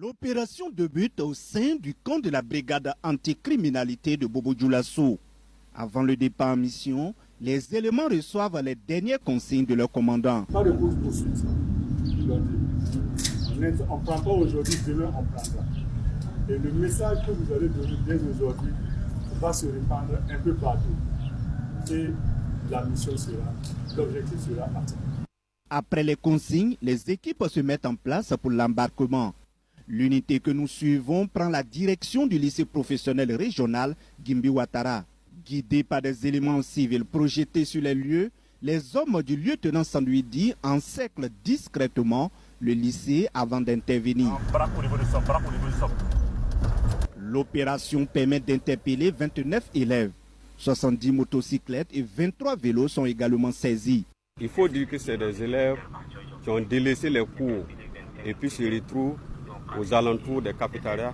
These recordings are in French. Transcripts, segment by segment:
L'opération débute au sein du camp de la brigade anticriminalité de Bobo Dioulasso. Avant le départ en mission, les éléments reçoivent les dernières consignes de leur commandant. Pas de poursuite. On ne prend pas aujourd'hui, demain on prendra. Et le message que vous allez donner dès aujourd'hui va se répandre un peu partout. Et la mission sera, l'objectif sera atteint. Après les consignes, les équipes se mettent en place pour l'embarquement. L'unité que nous suivons prend la direction du lycée professionnel régional Gimbi Ouattara. Guidés par des éléments civils projetés sur les lieux, les hommes du lieutenant Sanduidi encerclent discrètement le lycée avant d'intervenir. L'opération permet d'interpeller 29 élèves. 70 motocyclettes et 23 vélos sont également saisis. Il faut dire que c'est des élèves qui ont délaissé les cours et puis se retrouvent aux alentours des cafétérias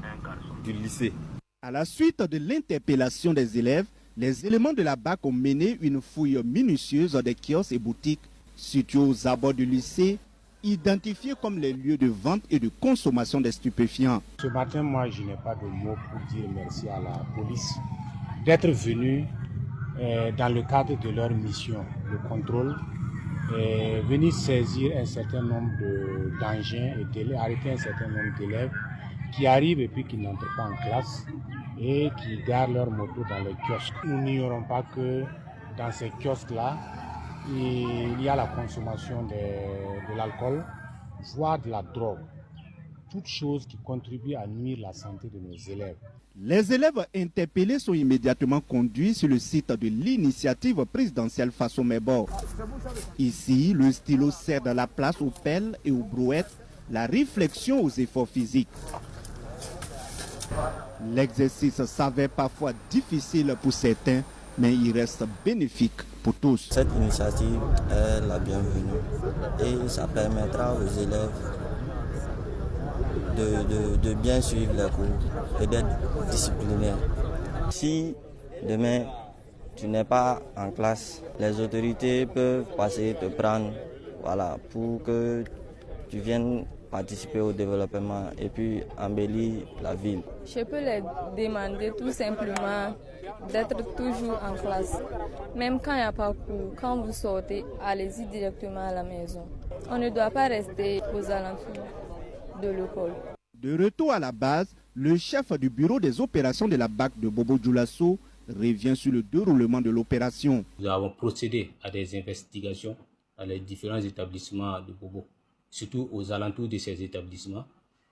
du lycée. À la suite de l'interpellation des élèves, les éléments de la BAC ont mené une fouille minutieuse des kiosques et boutiques situés aux abords du lycée, identifiés comme les lieux de vente et de consommation des stupéfiants. Ce matin, moi, je n'ai pas de mots pour dire merci à la police d'être venue dans le cadre de leur mission de contrôle, venir saisir un certain nombre d'engins et arrêter un certain nombre d'élèves qui arrivent et puis qui n'entrent pas en classe et qui garent leur moto dans les kiosques. Nous n'ignorons pas que dans ces kiosques-là, il y a la consommation de l'alcool, voire de la drogue. Toutes choses qui contribuent à nuire la santé de nos élèves. Les élèves interpellés sont immédiatement conduits sur le site de l'initiative présidentielle Faso Mebo. Ici, le stylo sert dans la place aux pelles et aux brouettes, la réflexion aux efforts physiques. L'exercice s'avère parfois difficile pour certains, mais il reste bénéfique pour tous. Cette initiative est la bienvenue et ça permettra aux élèves de bien suivre les cours et d'être disciplinés. Si demain tu n'es pas en classe, les autorités peuvent passer te prendre pour que tu viennes participer au développement et puis embellir la ville. Je peux les demander tout simplement d'être toujours en classe. Même quand il n'y a pas cours, quand vous sortez, allez-y directement à la maison. On ne doit pas rester aux alentours de l'école. De retour à la base, le chef du bureau des opérations de la BAC de Bobo Dioulasso revient sur le déroulement de l'opération. Nous avons procédé à des investigations dans les différents établissements de Bobo, surtout aux alentours de ces établissements,